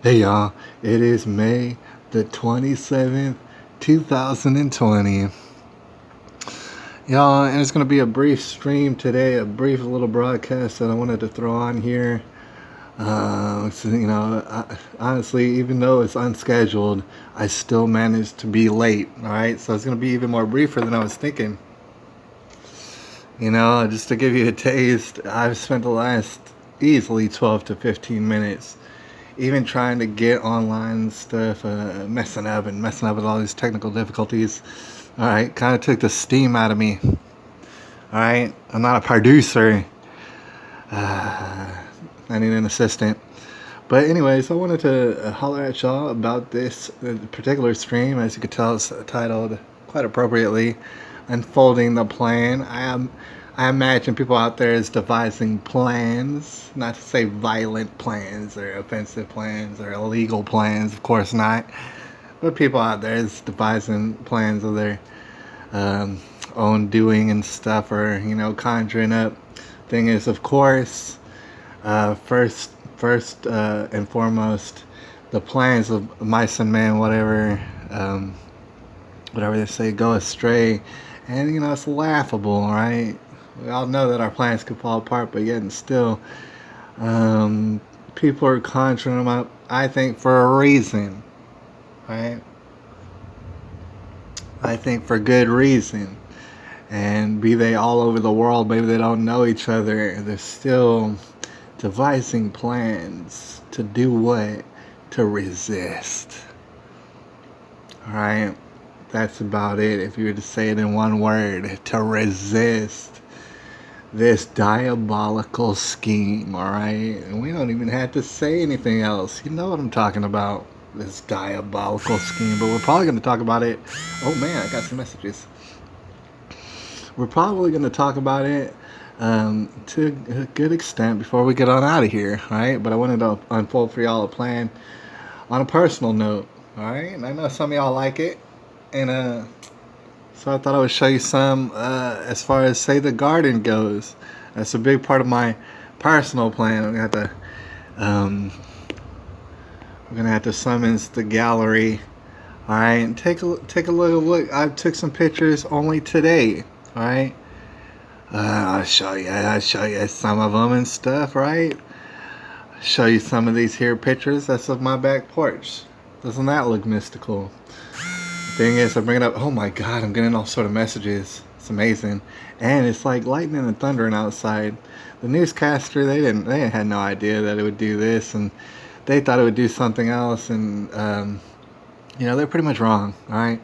Hey y'all, it is May the 27th, 2020. Y'all, and it's going to be a brief stream today, a brief little broadcast that I wanted to throw on here. Honestly, even though it's unscheduled, I still managed to be late, alright? So it's going to be even more briefer than I was thinking. Just to give you a taste, I've spent the last easily 12 to 15 minutes even trying to get online and stuff, messing up with all these technical difficulties. All right, kind of took the steam out of me. All right, I'm not a producer. I need an assistant. But anyways, I wanted to holler at y'all about this particular stream. As you could tell, it's titled quite appropriately, "Unfolding the Plan." I imagine people out there is devising plans, not to say violent plans or offensive plans or illegal plans, of course not. But people out there is devising plans of their um, own doing and stuff, or conjuring up. Thing is, of course, first and foremost, the plans of mice and men, whatever they say, go astray, and it's laughable, right? We all know that our plans could fall apart, but yet and still, um, people are conjuring them up. I think for a reason, right? I think for good reason. And be they all over the world, maybe they don't know each other, they're still devising plans to do what? To resist. Alright? That's about it. If you were to say it in one word, to resist this diabolical scheme, alright? And we don't even have to say anything else. You know what I'm talking about. This diabolical scheme. But we're probably going to talk about it. Oh man, I got some messages. We're probably going to talk about it to a good extent before we get on out of here, right? But I wanted to unfold for y'all a plan on a personal note, all right? And I know some of y'all like it, and so I thought I would show you some as far as say the garden goes. That's a big part of my personal plan. We're gonna have to summons the gallery. All right, and take a look. I took some pictures only today. All right, I'll show you some of them and stuff. Right, show you some of these here pictures. That's of my back porch. Doesn't that look mystical? The thing is, I bring it up. Oh my God, I'm getting all sort of messages. It's amazing, and it's like lightning and thundering outside. The newscaster, they had no idea that it would do this, and they thought it would do something else, and they're pretty much wrong. All right,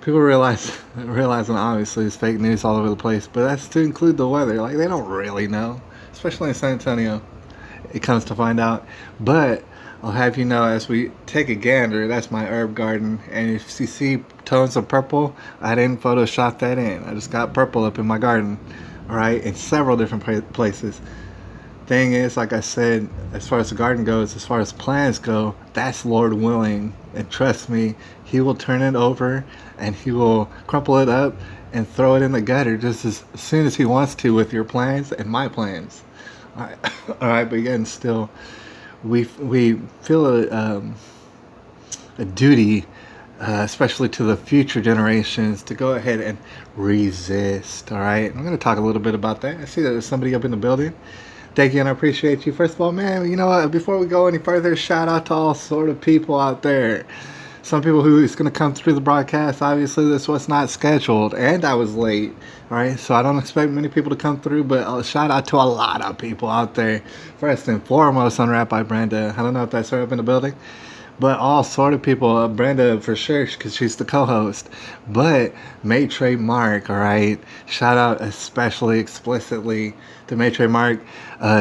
people realizing obviously it's fake news all over the place, but that's to include the weather. Like they don't really know, especially in San Antonio. It comes to find out, but I'll have you know as we take a gander. That's my herb garden, and if you see tones of purple, I didn't Photoshop that in. I just got purple up in my garden. All right, in several different places. Thing is, like I said, as far as the garden goes, as far as plans go, that's Lord willing. And trust me, He will turn it over and He will crumple it up and throw it in the gutter just as soon as He wants to with your plans and my plans. All right, all right, but again, still, we feel a duty, especially to the future generations, to go ahead and resist. All right, I'm going to talk a little bit about that. I see that there's somebody up in the building. Thank you, and I appreciate you. First of all, man, you know what? Before we go any further, shout out to all sort of people out there. Some people who is going to come through the broadcast. Obviously, this was not scheduled, and I was late. All right, so I don't expect many people to come through, but shout out to a lot of people out there. First and foremost, Unwrapped by Brenda. I don't know if that's her up in the building. But all sort of people, Brenda for sure, because she's the co-host. But Maitre Mark, all right. Shout out especially explicitly to Maitre Mark,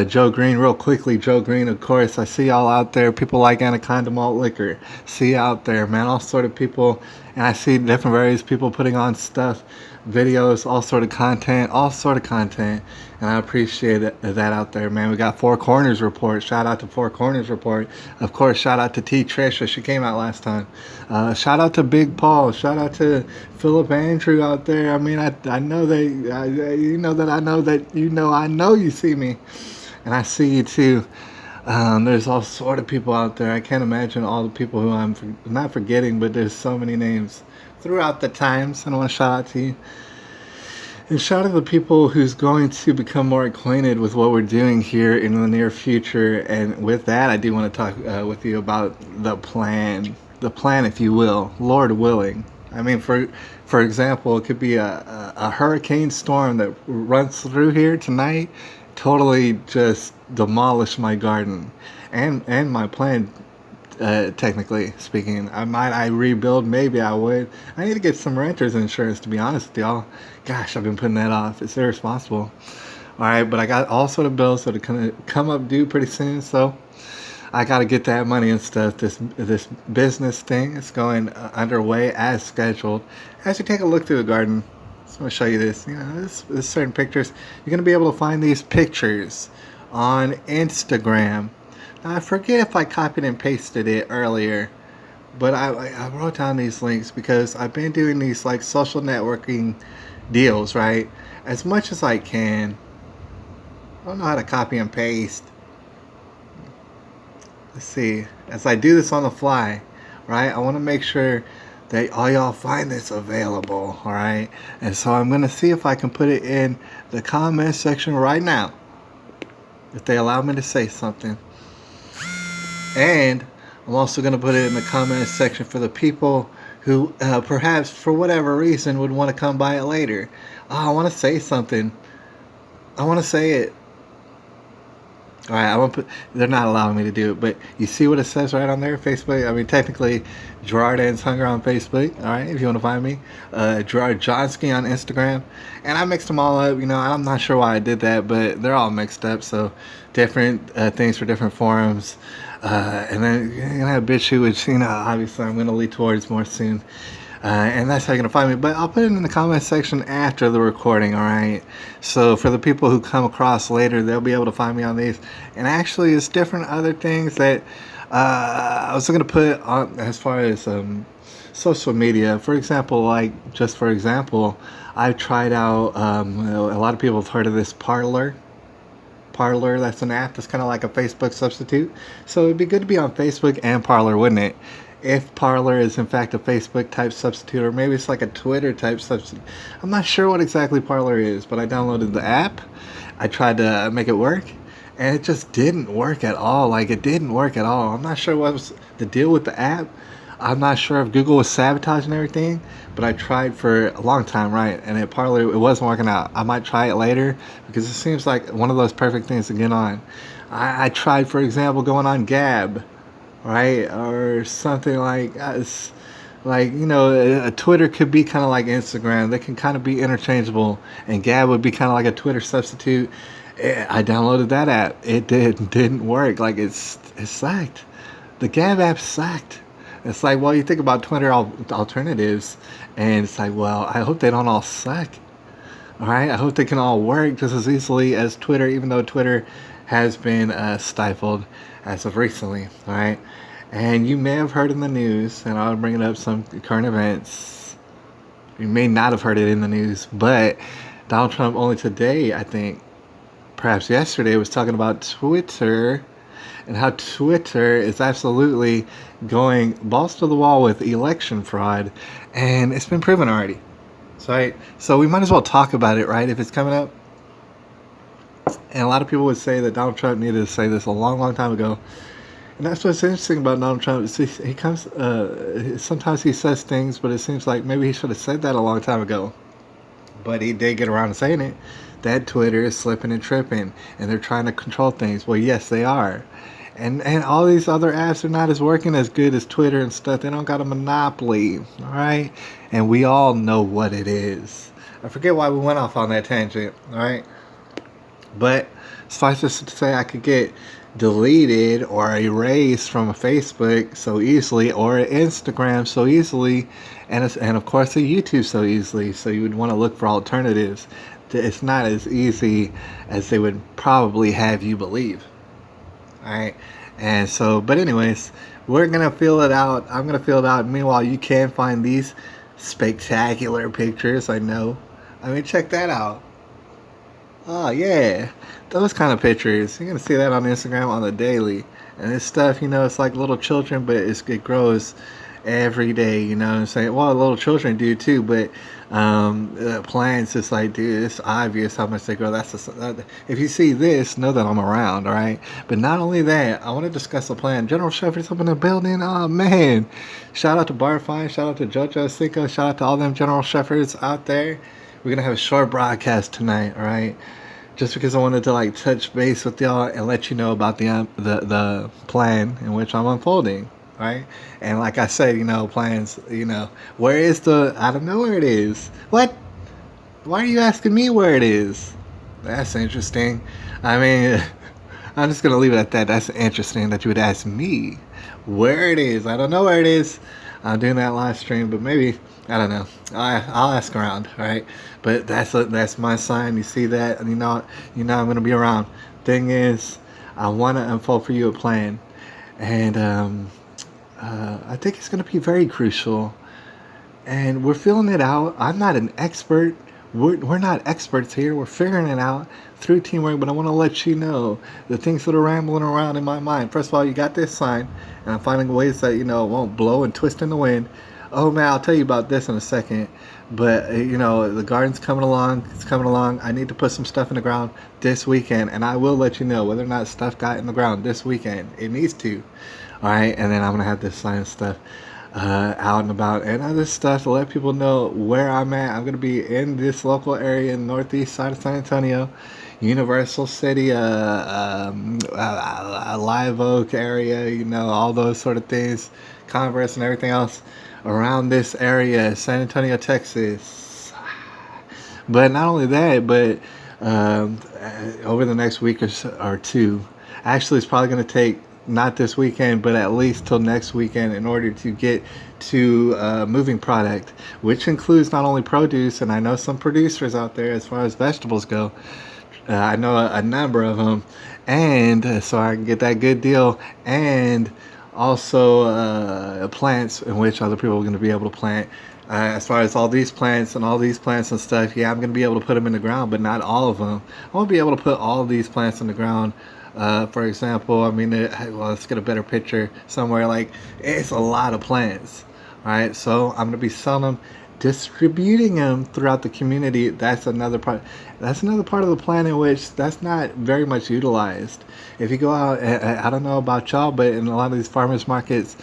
Joe Green, real quickly. Joe Green, of course. I see y'all out there. People like Anaconda Malt Liquor. See you out there, man. All sort of people, and I see different various people putting on stuff, videos, all sort of content, and I appreciate that out there, man. We got Four Corners Report. Shout out to Four Corners Report. Of course, shout out to T. Trisha. She came out last time. Shout out to Big Paul. Shout out to Philip Andrew out there. I mean, I know I know you see me, and I see you too. There's all sort of people out there. I can't imagine all the people who I'm not forgetting, but there's so many names throughout the times. And I want to shout out to you. And shout out to the people who's going to become more acquainted with what we're doing here in the near future. And with that, I do want to talk with you about the plan, if you will, Lord willing. I mean, for example, it could be a hurricane storm that runs through here tonight, totally just demolish my garden and my plant. Technically speaking, I rebuild? Maybe I would. I need to get some renter's insurance, to be honest with y'all. Gosh, I've been putting that off. It's irresponsible. All right, but I got all sort of bills that are gonna come up due pretty soon, so I got to get that money and stuff. This business thing is going underway as scheduled. As you take a look through the garden, I'm gonna show you this. You know, there's certain pictures. You're gonna be able to find these pictures on Instagram. I forget if I copied and pasted it earlier, but I wrote down these links because I've been doing these like social networking deals, right? As much as I can. I don't know how to copy and paste. Let's see. As I do this on the fly, right? I want to make sure that all y'all find this available, all right? And so I'm going to see if I can put it in the comment section right now, if they allow me to say something. And I'm also going to put it in the comment section for the people who perhaps for whatever reason would want to come by it later. Oh, I want to say something. I want to say it. All right, I won't put. They're not allowing me to do it, but you see what it says right on there, Facebook. I mean, technically, Gerard Ends Hunger on Facebook. All right, if you want to find me, Gerard Johnsky on Instagram, and I mixed them all up. You know, I'm not sure why I did that, but they're all mixed up. So different things for different forums, and then you're gonna have BitChute, which obviously I'm gonna lead towards more soon. And that's how you're going to find me. But I'll put it in the comment section after the recording, all right? So for the people who come across later, they'll be able to find me on these. And actually, it's different other things that I was going to put on as far as social media. For example, I've tried out, a lot of people have heard of this Parler. Parler, that's an app that's kind of like a Facebook substitute. So it'd be good to be on Facebook and Parler, wouldn't it? If Parler is in fact a Facebook type substitute, or maybe it's like a Twitter type substitute. I'm not sure what exactly Parler is, but I downloaded the app. I tried to make it work, and it just didn't work at all. Like, it didn't work at all. I'm not sure what was the deal with the app. I'm not sure if Google was sabotaging everything, but I tried for a long time, right? And it wasn't working out. I might try it later because it seems like one of those perfect things to get on. I tried, for example, going on Gab, right, or something like a Twitter could be kind of like Instagram. They can kind of be interchangeable, and Gab would be kind of like a Twitter substitute. I downloaded that app. It didn't work. Like, it sucked. The Gab app sucked. It's like, well, you think about Twitter alternatives, and it's like, well, I hope they don't all suck. All right, I hope they can all work just as easily as Twitter, even though Twitter has been stifled as of recently. All right, and you may have heard in the news, and I'll bring it up, some current events. You may not have heard it in the news, but Donald Trump only today, I think, perhaps yesterday, was talking about Twitter and how Twitter is absolutely going balls to the wall with election fraud, and it's been proven already. So we might as well talk about it, right, if it's coming up. And a lot of people would say that Donald Trump needed to say this a long, long time ago. And that's what's interesting about Donald Trump. He comes, sometimes he says things, but it seems like maybe he should have said that a long time ago. But he did get around to saying it, that Twitter is slipping and tripping, and they're trying to control things. Well, yes, they are. And all these other apps are not as working as good as Twitter and stuff. They don't got a monopoly, all right? And we all know what it is. I forget why we went off on that tangent, all right? But suffice it to say, I could get deleted or erased from a Facebook so easily, or Instagram so easily, and of course a YouTube so easily. So you would want to look for alternatives. It's not as easy as they would probably have you believe. All right, and so, but anyways, we're gonna fill it out. I'm gonna fill it out. Meanwhile, you can find these spectacular pictures. I know. I mean, check that out. Oh yeah, those kind of pictures. You're gonna see that on Instagram on the daily. And this stuff, it's like little children, but it grows every day. You know what I'm saying? Well, little children do too, but plants, it's like, dude, it's obvious how much they grow. If you see this, know that I'm around, all right? But not only that, I want to discuss a plan. General Shepard's up in the building. Oh man, shout out to Bart Fine, shout out to JoJo Cinco, shout out to all them General Shepherds out there. We're gonna have a short broadcast tonight, all right? Just because I wanted to like touch base with y'all and let you know about the plan in which I'm unfolding, right? And like I said, plans, where is I don't know where it is. What? Why are you asking me where it is? That's interesting. I mean, I'm just gonna leave it at that. That's interesting that you would ask me where it is. I don't know where it is. I'm doing that live stream, but maybe I don't know. I'll ask around, right? But that's my sign. You see that, and I'm gonna be around. Thing is, I want to unfold for you a plan, and I think it's gonna be very crucial. And we're feeling it out. I'm not an expert. We're not experts here. We're figuring it out through teamwork, but I want to let you know the things that are rambling around in my mind. First of all, you got this sign, and I'm finding ways that, it won't blow and twist in the wind. Oh man, I'll tell you about this in a second. But, the garden's coming along. It's coming along. I need to put some stuff in the ground this weekend, and I will let you know whether or not stuff got in the ground this weekend. It needs to. All right, and then I'm going to have this sign and stuff out and about and other stuff to let people know where I'm at. I'm going to be in this local area in the northeast side of San Antonio, Universal City, Live Oak area, all those sort of things, Converse and everything else around this area, San Antonio, Texas. But not only that, but over the next week or two, actually it's probably going to take not this weekend, but at least till next weekend in order to get to moving product, which includes not only produce, and I know some producers out there as far as vegetables go. I know a number of them, and so I can get that good deal, and also plants in which other people are going to be able to plant. As far as all these plants and stuff, yeah, I'm going to be able to put them in the ground, but not all of them. I won't be able to put all of these plants in the ground. For example, let's get a better picture somewhere. Like, it's a lot of plants, all right? So I'm going to be selling them, distributing them throughout the community. That's another part. That's another part of the plan in which that's not very much utilized. If you go out, I don't know about y'all, but in a lot of these farmers markets,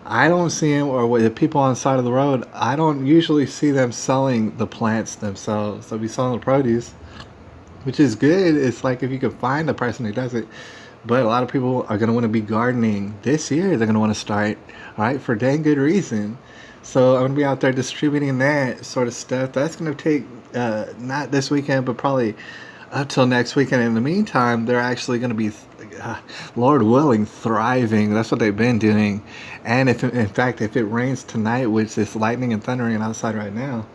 I don't see them, or with the people on the side of the road, I don't usually see them selling the plants themselves. They'll be selling the produce, which is good. It's like if you can find the person who does it. But a lot of people are going to want to be gardening this year. They're going to want to start, all right, for dang good reason. So I'm going to be out there distributing that sort of stuff. That's going to take not this weekend, but probably up till next weekend. In the meantime, they're actually going to be, Lord willing, thriving. That's what they've been doing. And if it rains tonight, which is lightning and thundering outside right now,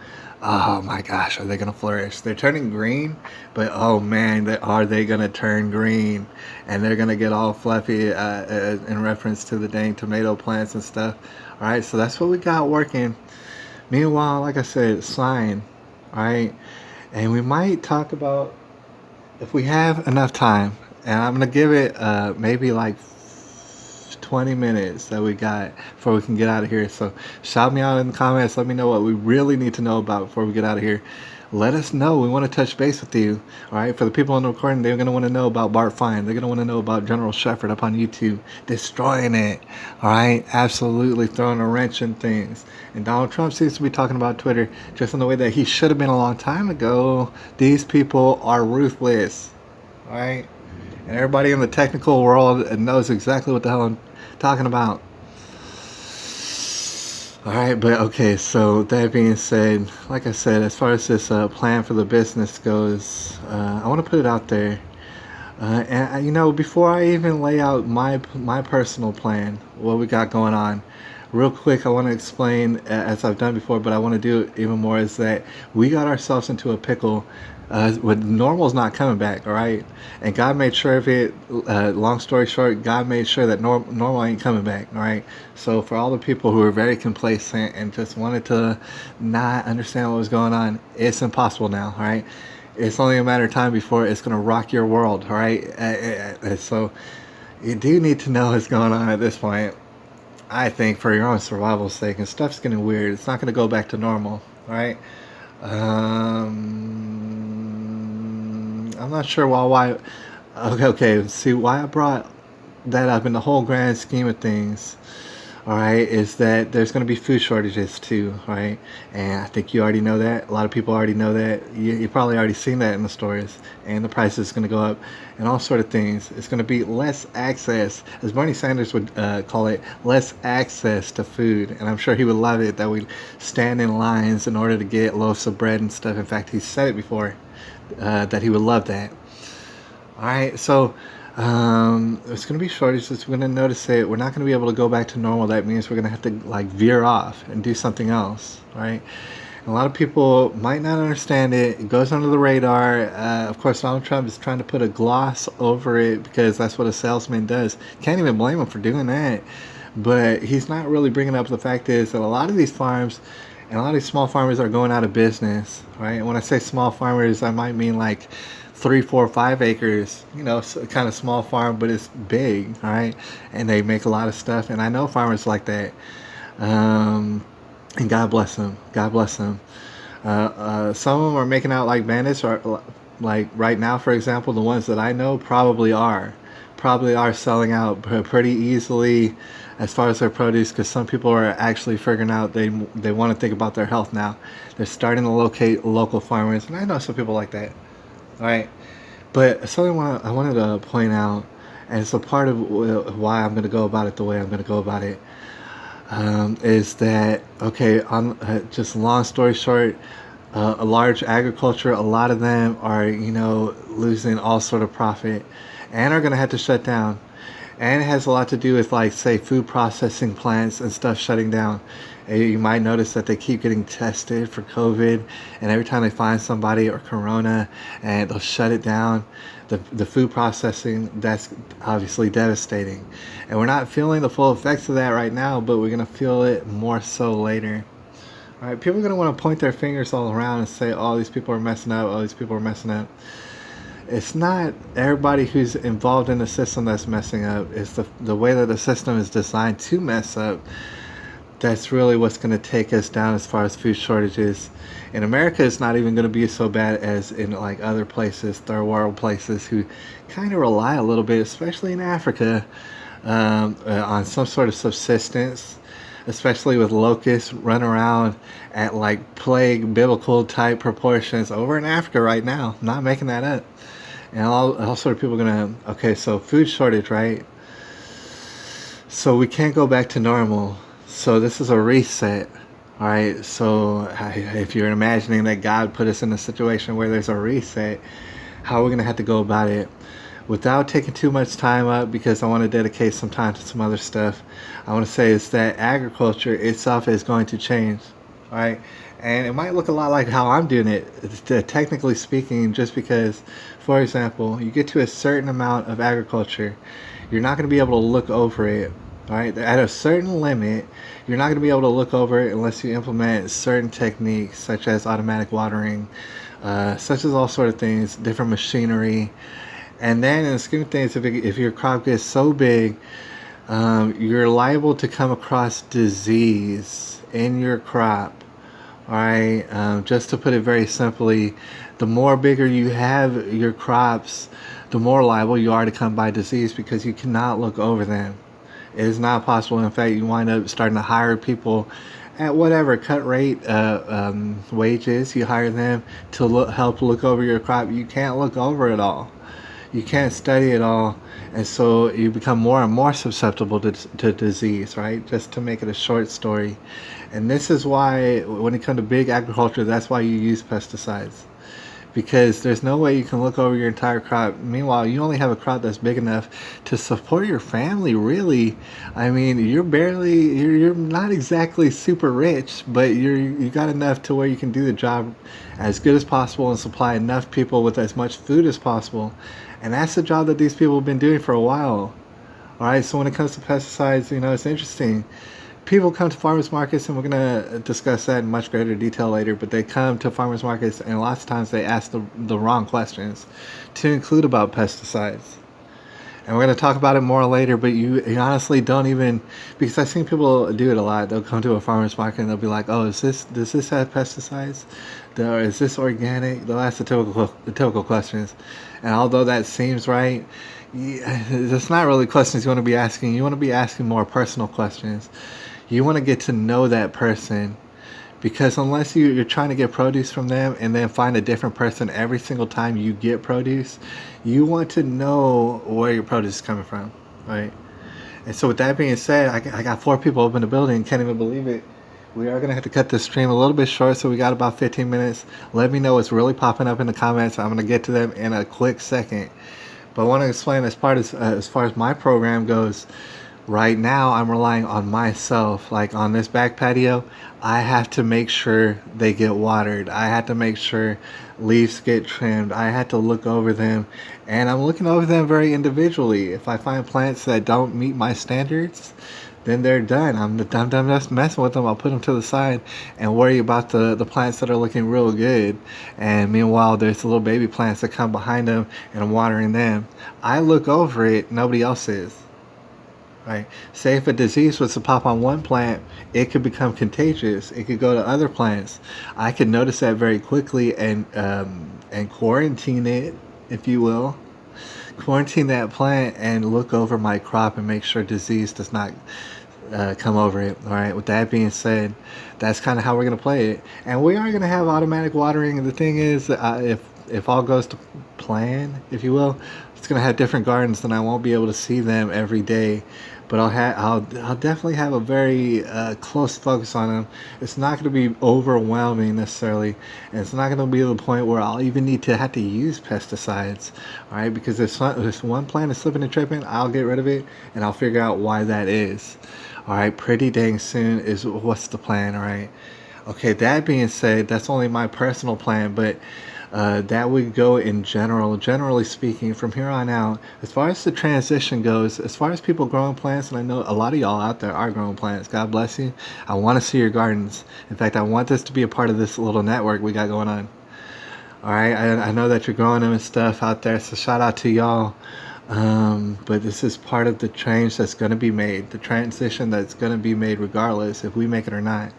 oh my gosh, are they going to flourish? They're turning green, but oh man, are they going to turn green? And they're going to get all fluffy in reference to the dang tomato plants and stuff. All right, so that's what we got working. Meanwhile, like I said, sign, all right? And we might talk about, if we have enough time, and I'm going to give it maybe like 20 minutes that we got before we can get out of here. So shout me out in the comments. Let me know what we really need to know about before we get out of here. Let us know. We want to touch base with you. All right. For the people on the recording, they're going to want to know about Bart Fine. They're going to want to know about General Shepherd up on YouTube, destroying it. All right. Absolutely throwing a wrench in things. And Donald Trump seems to be talking about Twitter just in the way that he should have been a long time ago. These people are ruthless. All right. And everybody in the technical world knows exactly what the hell I'm talking about. All right, but okay, so that being said, like I said, as far as this plan for the business goes, I want to put it out there. And before I even lay out my personal plan, what we got going on, real quick, I want to explain, as I've done before, but I want to do it even more, is that we got ourselves into a pickle. With normal's not coming back, all right? And God made sure of it. Long story short, God made sure that normal ain't coming back, all right? So for all the people who are very complacent and just wanted to not understand what was going on, it's impossible now, all right? It's only a matter of time before it's going to rock your world, all right? So you do need to know what's going on at this point. I think for your own survival's sake, and stuff's getting weird. It's not going to go back to normal, all right? I'm not sure why. Okay. See why I brought that up in the whole grand scheme of things. All right, is that there's going to be food shortages too, right? And I think you already know that. A lot of people already know that. You probably already seen that in the stores. And the price is going to go up, and all sort of things. It's going to be less access, as Bernie Sanders would call it, less access to food. And I'm sure he would love it that we stand in lines in order to get loaves of bread and stuff. In fact, he said it before that he would love that. All right, so it's going to be shortages. We're going to notice it. We're not going to be able to go back to normal. That means we're going to have to like veer off and do something else, right? And a lot of people might not understand it. It goes under the radar. Of course, Donald Trump is trying to put a gloss over it because that's what a salesman does. Can't even blame him for doing that. But he's not really bringing up the fact is that a lot of these farms and a lot of these small farmers are going out of business, right? And when I say small farmers, I might mean like 3, 4, 5 acres, kind of small farm, but it's big, all right? And they make a lot of stuff. And I know farmers like that. And God bless them. God bless them. Some of them are making out like bandits, or like right now, for example, the ones that I know probably are selling out pretty easily as far as their produce, because some people are actually figuring out they want to think about their health now. They're starting to locate local farmers, and I know some people like that. All right, but something I wanted to point out, and it's a part of why I'm going to go about it the way I'm going to go about it, is that, okay, on just long story short, a large agriculture, a lot of them are, losing all sort of profit and are going to have to shut down. And it has a lot to do with, like, say, food processing plants and stuff shutting down. You might notice that they keep getting tested for COVID, and every time they find somebody or corona, and they'll shut it down. The food processing, that's obviously devastating. And we're not feeling the full effects of that right now, but we're going to feel it more so later. All right, people are going to want to point their fingers all around and say, oh, these people are messing up, oh, these people are messing up. It's not everybody who's involved in the system that's messing up. It's the way that the system is designed to mess up. That's really what's going to take us down as far as food shortages. In America, it's not even going to be so bad as in like other places, third world places, who kind of rely a little bit, especially in Africa, on some sort of subsistence, especially with locusts run around at like plague biblical type proportions over in Africa right now. I'm not making that up. And all sort of people are going to, okay, so food shortage, right? So we can't go back to normal. So this is a reset, all right? So if you're imagining that God put us in a situation where there's a reset, how are we going to have to go about it? Without taking too much time up, because I want to dedicate some time to some other stuff, I want to say is that agriculture itself is going to change, all right? And it might look a lot like how I'm doing it, technically speaking, just because, for example, you get to a certain amount of agriculture, you're not going to be able to look over it. All right, at a certain limit, you're not going to be able to look over it unless you implement certain techniques, such as automatic watering, such as all sort of things, different machinery. And then in the scheme of things, if your crop gets so big, you're liable to come across disease in your crop. All right, just to put it very simply, the more bigger you have your crops, the more liable you are to come by disease, because you cannot look over them. It is not possible. In fact, you wind up starting to hire people at whatever cut rate wages. You hire them to help look over your crop. You can't look over it all. You can't study it all. And so you become more and more susceptible to disease, right? Just to make it a short story. And this is why, when it comes to big agriculture, that's why you use pesticides. Because there's no way you can look over your entire crop. Meanwhile, you only have a crop that's big enough to support your family, really. I mean, you're not exactly super rich, but you got enough to where you can do the job as good as possible and supply enough people with as much food as possible. And that's the job that these people have been doing for a while. All right, so when it comes to pesticides, it's interesting, people come to farmers markets, and we're gonna discuss that in much greater detail later. But they come to farmers markets, and lots of times they ask the wrong questions, to include about pesticides. And we're going to talk about it more later, but you honestly don't even, because I've seen people do it a lot. They'll come to a farmer's market and they'll be like, oh, does this have pesticides? Or is this organic? They'll ask the typical questions. And although that seems right, that's not really questions you want to be asking. You want to be asking more personal questions. You want to get to know that person, because unless you're trying to get produce from them and then find a different person every single time you get produce, you want to know where your produce is coming from, right? And so with that being said, I got 4 people up in the building. Can't even believe it. We are going to have to cut this stream a little bit short, so we got about 15 minutes. Let me know what's really popping up in the comments. I'm going to get to them in a quick second. But I want to explain as far as my program goes. Right now, I'm relying on myself. Like on this back patio, I have to make sure they get watered. I have to make sure leaves get trimmed. I had to look over them, and I'm looking over them very individually. If I find plants that don't meet my standards, then they're done. I'm done just messing with them. I'll put them to the side and worry about the plants that are looking real good. And meanwhile, there's little baby plants that come behind them, and I'm watering them. I look over it. Nobody else is. Right. Say if a disease was to pop on one plant, it could become contagious. It could go to other plants. I could notice that very quickly and quarantine it, if you will. Quarantine that plant and look over my crop and make sure disease does not come over it. All right. With that being said, that's kind of how we're gonna play it, and we are gonna have automatic watering. And the thing is, if all goes to plan, if you will, it's gonna have different gardens, and I won't be able to see them every day. But I'll definitely have a very close focus on them. It's not going to be overwhelming necessarily, and it's not going to be to the point where I'll even need to have to use pesticides. All right, because if one plant is slipping and tripping, I'll get rid of it, and I'll figure out why that is. All right, pretty dang soon is what's the plan. All right. Okay, that being said, that's only my personal plan, but that would go in generally speaking, from here on out. As far as the transition goes, as far as people growing plants, and I know a lot of y'all out there are growing plants, God bless you. I want to see your gardens. In fact, I want this to be a part of this little network we got going on. All right, I know that you're growing them and stuff out there, so shout out to y'all. But this is part of the change that's going to be made, the transition that's going to be made regardless if we make it or not.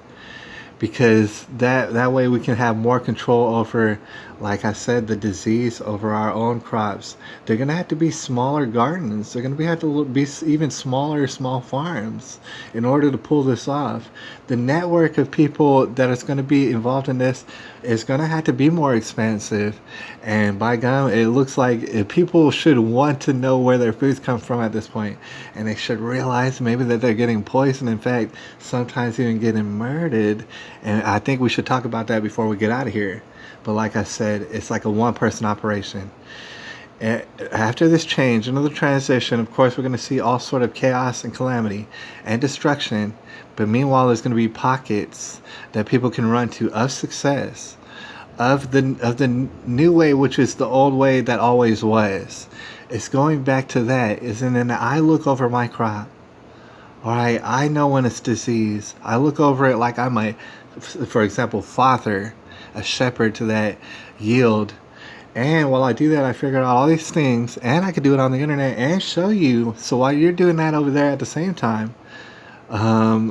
Because that way we can have more control over, like I said, the disease over our own crops. They're going to have to be smaller gardens. They're going to have to be even smaller small farms in order to pull this off. The network of people that is going to be involved in this is going to have to be more expansive. And by God, it looks like people should want to know where their foods come from at this point. And they should realize maybe that they're getting poisoned. In fact, sometimes even getting murdered. And I think we should talk about that before we get out of here. But like I said, it's like a one-person operation. After this change, another transition, of course, we're going to see all sort of chaos and calamity and destruction. But meanwhile, there's going to be pockets that people can run to of success, of the new way, which is the old way that always was. It's going back to that. And then I look over my crop. All right, I know when it's disease. I look over it like I'm for example, father, a shepherd to that yield. And while I do that, I figure out all these things, and I could do it on the internet and show you. So while you're doing that over there at the same time,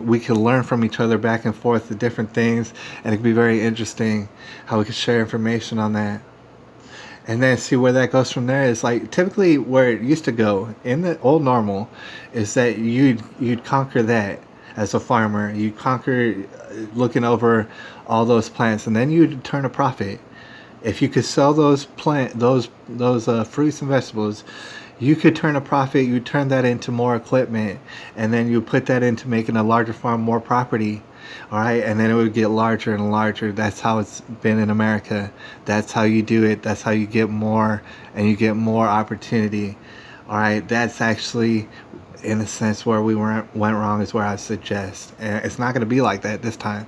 we can learn from each other back and forth the different things, and it could be very interesting how we could share information on that. And then see where that goes from there. Is like typically where it used to go in the old normal is that you'd conquer that as a farmer. You'd conquer looking over all those plants, and then you'd turn a profit. If you could sell those fruits and vegetables, you could turn a profit. You turn that into more equipment, and then you put that into making a larger farm, more property. All right, and then it would get larger and larger. That's how it's been in America. That's how you do it. That's how you get more, and you get more opportunity. All right, that's actually, in a sense, where we went wrong is where I suggest. And it's not going to be like that this time.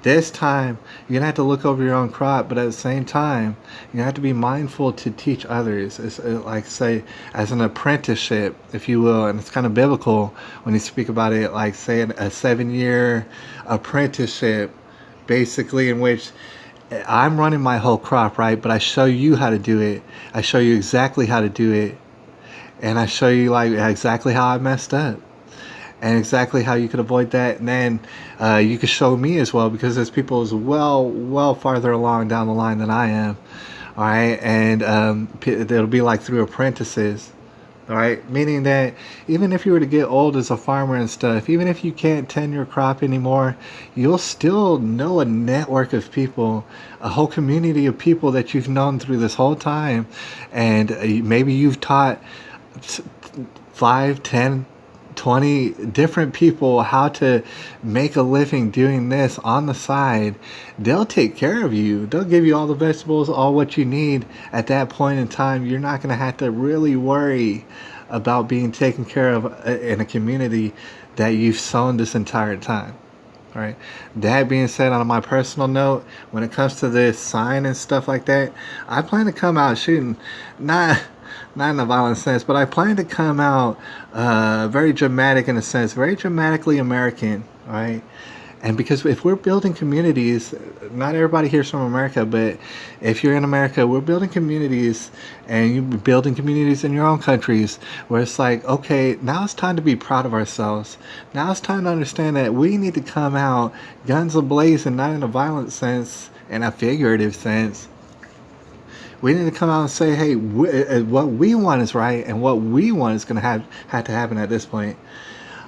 This time, you're gonna have to look over your own crop, but at the same time, you have to be mindful to teach others. It's like say, as an apprenticeship, if you will, and it's kind of biblical when you speak about it. Like say a 7-year apprenticeship, basically in which I'm running my whole crop, right? But I show you how to do it. I show you exactly how to do it, and I show you like exactly how I messed up and exactly how you could avoid that. And then you could show me as well, because there's people as well farther along down the line than I am. All right, and it'll be like through apprentices. All right, meaning that even if you were to get old as a farmer and stuff, even if you can't tend your crop anymore, you'll still know a network of people, a whole community of people that you've known through this whole time, and maybe you've taught 5, 10, 20 different people how to make a living doing this on the side. They'll take care of you. They'll give you all the vegetables, all what you need. At that point in time, you're not going to have to really worry about being taken care of in a community that you've sown this entire time. All right. That being said, on my personal note, when it comes to this sign and stuff like that, I plan to come out shooting, not in a violent sense, but I plan to come out very dramatic in a sense, very dramatically American, right? And because if we're building communities, not everybody here's from America, but if you're in America, we're building communities, and you're building communities in your own countries where it's like, okay, now it's time to be proud of ourselves. Now it's time to understand that we need to come out guns ablazing, not in a violent sense, in a figurative sense. We need to come out and say, hey, what we want is right, and what we want is going to have to happen at this point.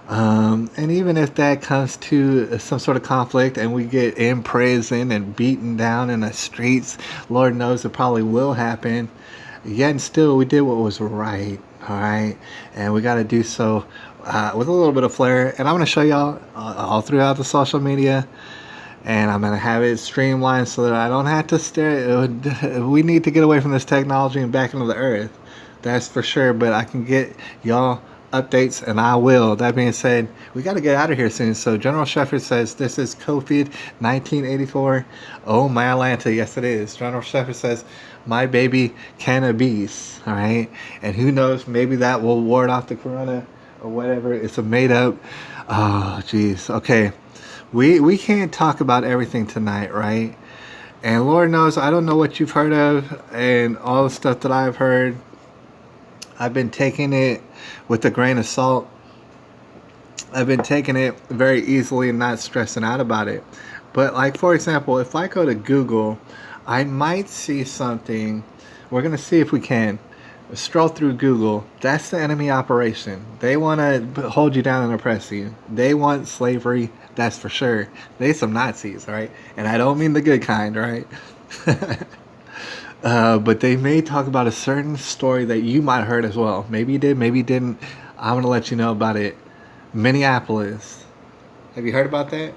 And even if that comes to some sort of conflict and we get in prison and beaten down in the streets, Lord knows it probably will happen. Yet and still, we did what was right, all right? And we got to do so with a little bit of flair. And I'm going to show y'all all throughout the social media. And I'm going to have it streamlined so that I don't have to stare. We need to get away from this technology and back into the earth. That's for sure. But I can get y'all updates, and I will. That being said, we got to get out of here soon. So General Shepard says, this is COVID 1984. Oh, my Atlanta. Yes, it is. General Shepard says, my baby cannabis. All right. And who knows, maybe that will ward off the corona or whatever. It's a made up. Oh, geez. Okay. We can't talk about everything tonight, right? And Lord knows, I don't know what you've heard of and all the stuff that I've heard. I've been taking it with a grain of salt. I've been taking it very easily and not stressing out about it. But like, for example, if I go to Google, I might see something. We're going to see if we can. Stroll through Google. That's the enemy operation. They want to hold you down and oppress you. They want slavery. That's for sure. They some Nazis, right? And I don't mean the good kind, right? But they may talk about a certain story that you might have heard as well. Maybe you did, maybe you didn't. I'm going to let you know about it. Minneapolis. Have you heard about that?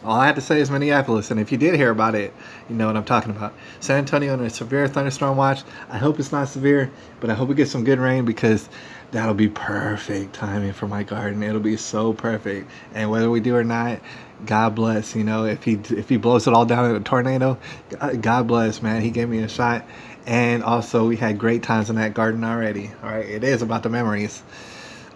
All I have to say is Minneapolis, and if you did hear about it, you know what I'm talking about. San Antonio in a severe thunderstorm watch. I hope it's not severe, but I hope we get some good rain, because that'll be perfect timing for my garden. It'll be so perfect. And whether we do or not, God bless. You know, if he blows it all down in a tornado, God bless, man. He gave me a shot. And also, we had great times in that garden already. All right, it is about the memories.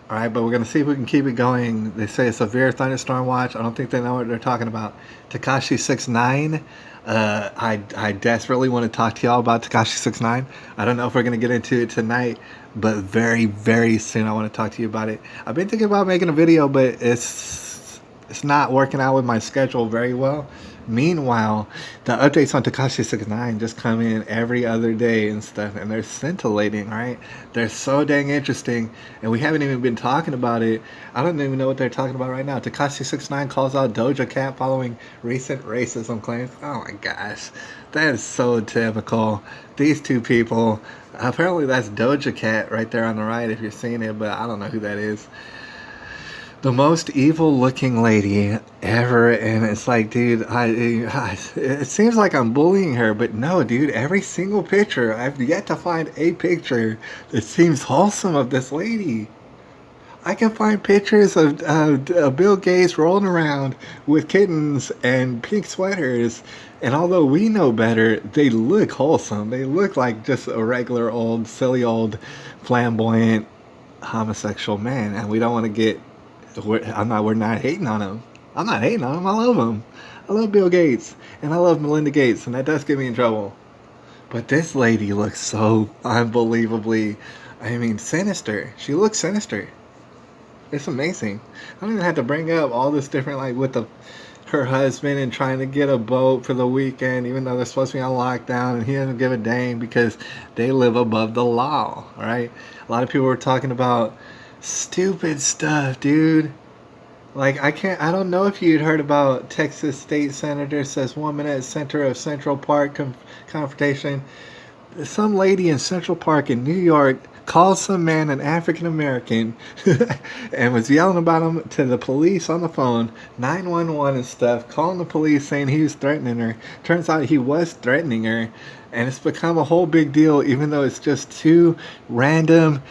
All right, but we're going to see if we can keep it going. They say a severe thunderstorm watch. I don't think they know what they're talking about. Tekashi 69. I desperately want to talk to y'all about Tekashi 69. I don't know if we're going to get into it tonight, but very, very soon I want to talk to you about it. I've been thinking about making a video, but it's not working out with my schedule very well. Meanwhile, the updates on Tekashi 69 just come in every other day and stuff, and they're scintillating, right? They're so dang interesting, and we haven't even been talking about it. I don't even know what they're talking about right now. Tekashi 69 calls out Doja Cat following recent racism claims. Oh my gosh, that is so typical. These two people, apparently that's Doja Cat right there on the right if you're seeing it, but I don't know who that is. The most evil looking lady ever, and it's like, dude, it seems like I'm bullying her, but no, dude, every single picture, I've yet to find a picture that seems wholesome of this lady. I can find pictures of Bill Gates rolling around with kittens and pink sweaters. And although we know better, they look wholesome. They look like just a regular old, silly old, flamboyant homosexual man. And we don't want to get. We're not hating on him. I'm not hating on him. I love him. I love Bill Gates. And I love Melinda Gates. And that does get me in trouble. But this lady looks so unbelievably, sinister. She looks sinister. It's amazing. I don't even have to bring up all this different, like with her husband and trying to get a boat for the weekend, even though they're supposed to be on lockdown, and he doesn't give a dang because they live above the law. Right? A lot of people were talking about stupid stuff, dude. Like I don't know if you'd heard about Texas state senator says woman at center of Central Park confrontation. Some lady in Central Park in New York called some man an African American and was yelling about him to the police on the phone, 911 and stuff, calling the police saying he was threatening her. Turns out he was threatening her, and it's become a whole big deal, even though it's just two random,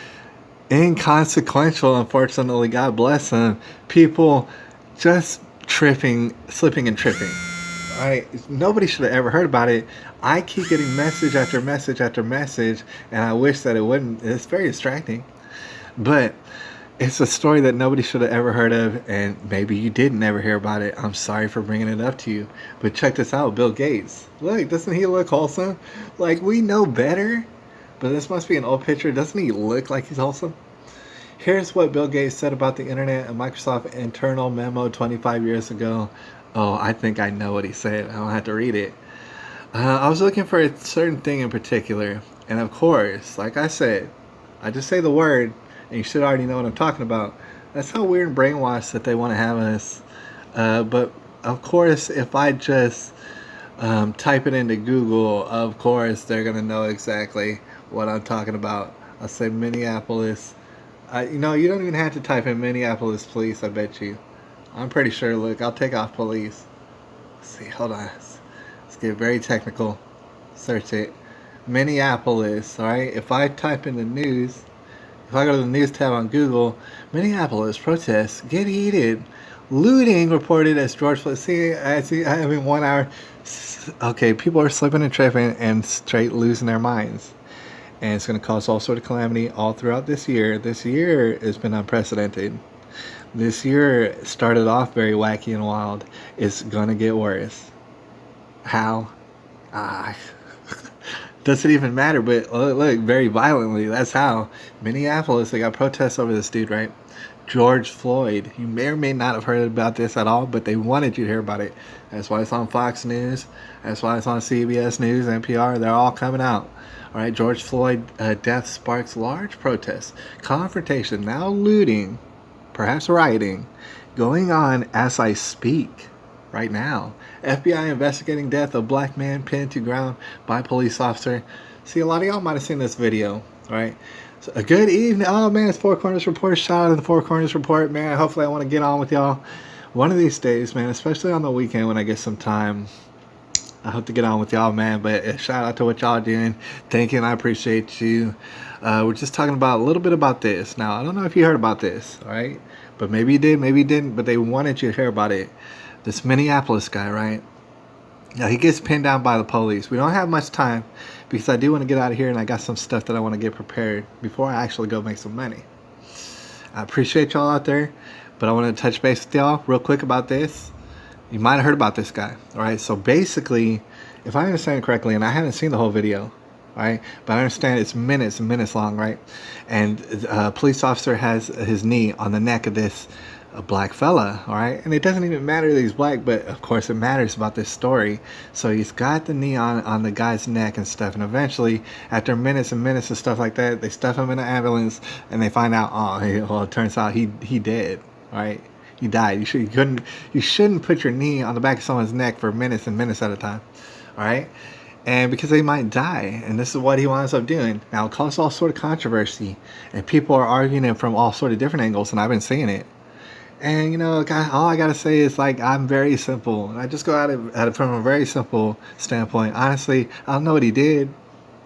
inconsequential, unfortunately, God bless them, people just slipping and tripping. Nobody should have ever heard about it. I keep getting message after message after message, and I wish that it wouldn't. It's very distracting, but it's a story that nobody should have ever heard of, and maybe you didn't ever hear about it. I'm sorry for bringing it up to you, but check this out. Bill Gates, look, doesn't he look wholesome? Like, we know better, but this must be an old picture. Doesn't he look like he's wholesome? Here's what Bill Gates said about the internet and Microsoft internal memo 25 years ago. Oh, I think I know what he said. I don't have to read it. I was looking for a certain thing in particular. And of course, like I said, I just say the word and you should already know what I'm talking about. That's how weird and brainwashed that they want to have us. But of course, if I just type it into Google, of course, they're going to know exactly what I'm talking about. I'll say Minneapolis. You don't even have to type in Minneapolis police, I bet you. I'm pretty sure. Look, I'll take off police. Let's see, hold on. Let's get very technical. Search it. Minneapolis, alright? If I type in the news, if I go to the news tab on Google, Minneapolis protests get heated. Looting reported as George Floyd. See, I have in 1 hour. Okay, people are slipping and tripping and straight losing their minds. And it's going to cause all sort of calamity all throughout this year. This year has been unprecedented. This year started off very wacky and wild. It's going to get worse. How? Doesn't even matter, but look, very violently. That's how. Minneapolis, they got protests over this dude, right? George Floyd. You may or may not have heard about this at all, but they wanted you to hear about it. That's why it's on Fox News. That's why it's on CBS News, NPR. They're all coming out. All right, George Floyd death sparks large protests. Confrontation, now looting, perhaps rioting, going on as I speak right now. FBI investigating death of black man pinned to ground by police officer. See, a lot of y'all might have seen this video, right? So, a good evening. Oh man, it's Four Corners Report. Shout out to the Four Corners Report, man. Hopefully I want to get on with y'all one of these days, man, especially on the weekend when I get some time. I hope to get on with y'all, man, but shout out to what y'all doing. Thank you, and I appreciate you. We're just talking about a little bit about this. Now, I don't know if you heard about this, all right? But maybe you did, maybe you didn't, but they wanted you to hear about it. This Minneapolis guy, right? Now, he gets pinned down by the police. We don't have much time because I do want to get out of here, and I got some stuff that I want to get prepared before I actually go make some money. I appreciate y'all out there, but I want to touch base with y'all real quick about this. You might have heard about this guy, all right? So basically, if I understand correctly, and I haven't seen the whole video, all right, but I understand it's minutes and minutes long, right? And a police officer has his knee on the neck of this black fella, all right? And it doesn't even matter that he's black, but of course it matters about this story. So he's got the knee on the guy's neck and stuff, and eventually, after minutes and minutes of stuff like that, they stuff him in an ambulance, and they find out, well, it turns out he dead, all right? He died. You shouldn't put your knee on the back of someone's neck for minutes and minutes at a time. All right? And because they might die. And this is what he winds up doing. Now, it caused all sort of controversy. And people are arguing it from all sort of different angles. And I've been seeing it. And, all I got to say is, I'm very simple. And I just go at it from a very simple standpoint. Honestly, I don't know what he did.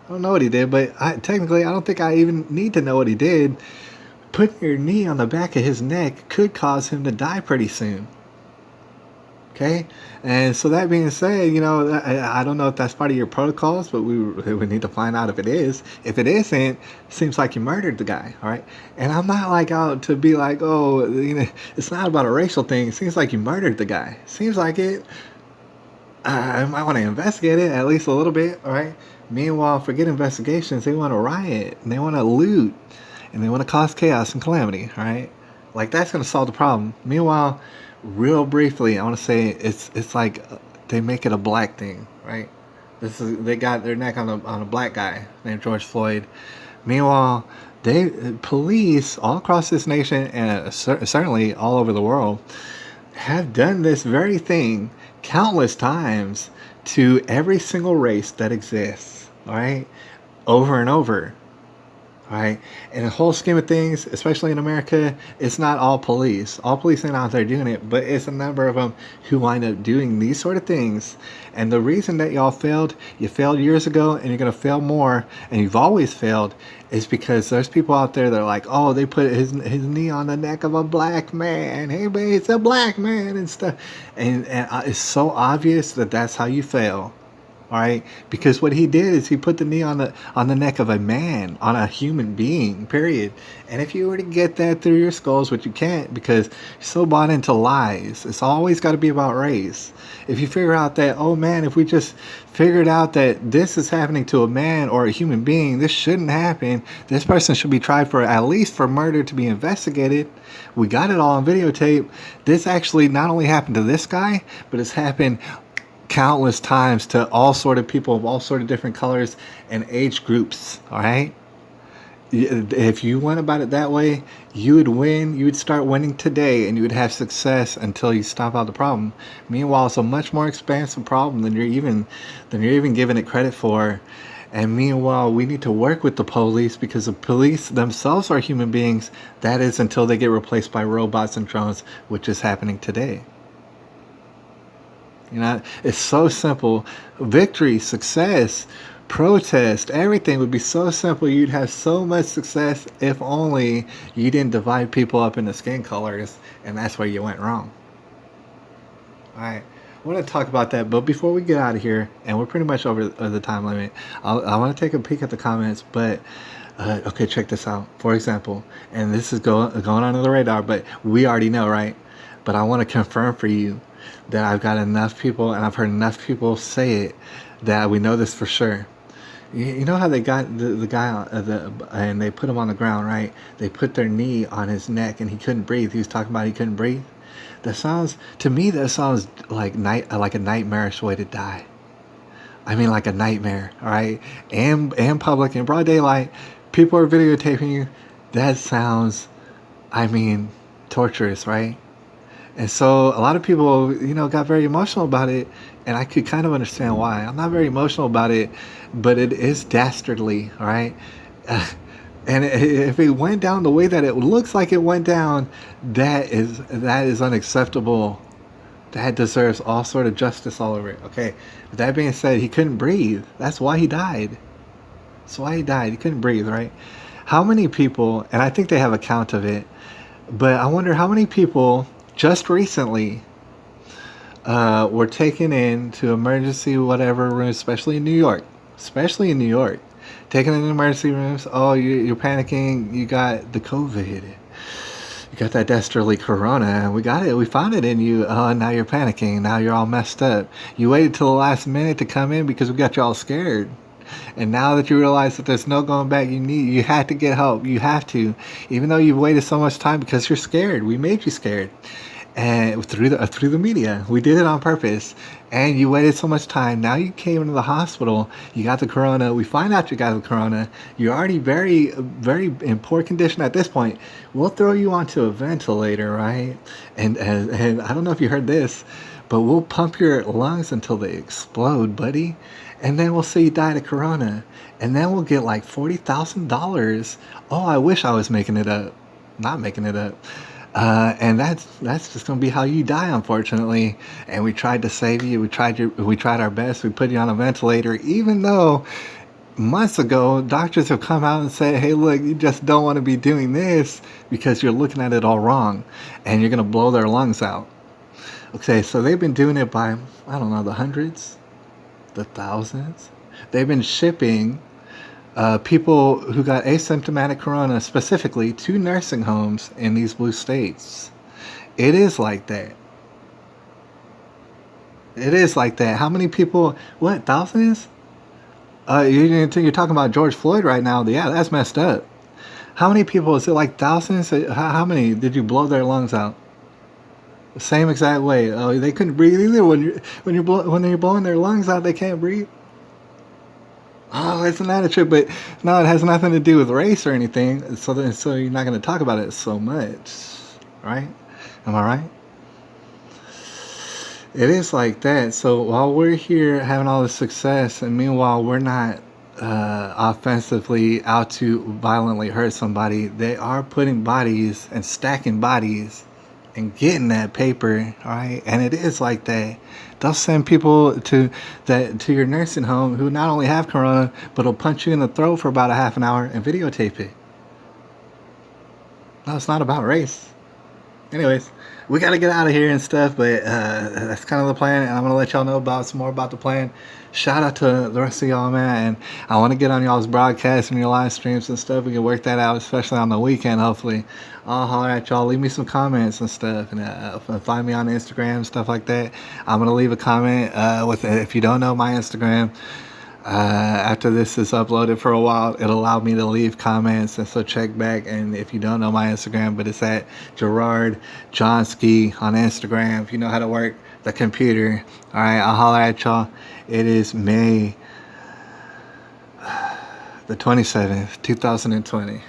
But technically, I don't think I even need to know what he did. Putting your knee on the back of his neck could cause him to die pretty soon. Okay, and so that being said, I don't know if that's part of your protocols, but we need to find out if it is. If it isn't, seems like you murdered the guy. All right, and I'm not like out to be like, oh, it's not about a racial thing. It seems like you murdered the guy. Seems like it. I might want to investigate it at least a little bit. All right. Meanwhile, forget investigations. They want to riot and they want to loot and they want to cause chaos and calamity. All right, like that's gonna solve the problem. Meanwhile, real briefly, I want to say it's like they make it a black thing, right? They got their neck on a black guy named George Floyd. Meanwhile, police all across this nation and certainly all over the world have done this very thing countless times to every single race that exists, all right, over and over. All right. In the whole scheme of things, especially in America, it's not all police. All police ain't out there doing it, but it's a number of them who wind up doing these sort of things. And the reason that y'all failed, you failed years ago and you're going to fail more, and you've always failed, is because there's people out there that are like, oh, they put his knee on the neck of a black man. Hey, man, it's a black man and stuff. And it's so obvious that that's how you fail. All right, because what he did is he put the knee on the neck of a man, on a human being, period. And if you were to get that through your skulls, which you can't because you're so bought into lies, it's always got to be about race. If you figure out that, oh man, if we just figured out that this is happening to a man or a human being, this shouldn't happen. This person should be tried for at least for murder to be investigated. We got it all on videotape. This actually not only happened to this guy, but it's happened countless times to all sort of people of all sort of different colors and age groups. All right, if you went about it that way, you would win. You would start winning today and you would have success until you stomp out the problem. Meanwhile, it's a much more expansive problem than you're even giving it credit for. And meanwhile, we need to work with the police because the police themselves are human beings. That is until they get replaced by robots and drones, which is happening today. It's so simple. Victory, success, protest, everything would be so simple. You'd have so much success if only you didn't divide people up into skin colors, and that's where you went wrong. All right, I want to talk about that, but before we get out of here, and we're pretty much over the time limit, I want to take a peek at the comments, but okay, check this out. For example, and this is going under the radar, but we already know, right? But I want to confirm for you that I've got enough people, and I've heard enough people say it, that we know this for sure. You know how they got the guy and they put him on the ground, right? They put their knee on his neck and he couldn't breathe. He was talking about he couldn't breathe. That sounds like a nightmarish way to die. I mean, like a nightmare, all right? And public, in broad daylight, people are videotaping you. That sounds, torturous, right? And so a lot of people, got very emotional about it, and I could kind of understand why. I'm not very emotional about it, but it is dastardly, all right? And if it went down the way that it looks like it went down, that is unacceptable. That deserves all sort of justice all over it, okay? With that being said, he couldn't breathe. That's why he died. He couldn't breathe, right? How many people, and I think they have a count of it, but I wonder how many people just recently were taken into emergency whatever rooms, especially in New York, taken in emergency rooms. Oh, you're panicking. You got the COVID. You got that dastardly corona. We got it. We found it in you. Oh, now you're panicking. Now you're all messed up. You waited till the last minute to come in because we got you all scared. And now that you realize that there's no going back, you had to get help. You have to, even though you've waited so much time because you're scared. We made you scared, and through the media, we did it on purpose. And you waited so much time. Now you came into the hospital. You got the corona. We find out you got the corona. You're already very, very in poor condition at this point. We'll throw you onto a ventilator, right? And I don't know if you heard this, but we'll pump your lungs until they explode, buddy. And then we'll say you died of corona. And then we'll get like $40,000. Oh, I wish I was making it up. Not making it up. And that's just going to be how you die, unfortunately. And we tried to save you. We tried our best. We put you on a ventilator, even though months ago, doctors have come out and said, hey, look, you just don't want to be doing this because you're looking at it all wrong and you're going to blow their lungs out. Okay, so they've been doing it by, I don't know, the hundreds, the thousands. They've been shipping people who got asymptomatic corona specifically to nursing homes in these blue states. It is like that. It is like that. How many people, what, thousands? You're talking about George Floyd right now. Yeah, that's messed up. How many people, is it like thousands? How many did you blow their lungs out? The same exact way. Oh, they couldn't breathe either. When you're blowing their lungs out, they can't breathe. Oh, isn't that a trip? But no, it has nothing to do with race or anything. So you're not going to talk about it so much, right? Am I right? It is like that. So while we're here having all this success, and meanwhile we're not offensively out to violently hurt somebody, they are putting bodies and stacking bodies and getting that paper, all right? And it is like that. They'll send people to your nursing home who not only have corona, but will punch you in the throat for about a half an hour and videotape it. No, it's not about race. Anyways, we got to get out of here and stuff, but that's kind of the plan, and I'm going to let y'all know about some more about the plan. Shout out to the rest of y'all, man, and I want to get on y'all's broadcasts and your live streams and stuff. We can work that out, especially on the weekend, hopefully. I'll holler at y'all. Leave me some comments and stuff, and find me on Instagram, stuff like that. I'm going to leave a comment if you don't know my Instagram. After this is uploaded for a while, it'll allow me to leave comments, and so check back. And if you don't know my Instagram, but it's at Gerard Johnsky on Instagram. If you know how to work the computer, all right, I'll holler at y'all. It is May the 27th, 2020.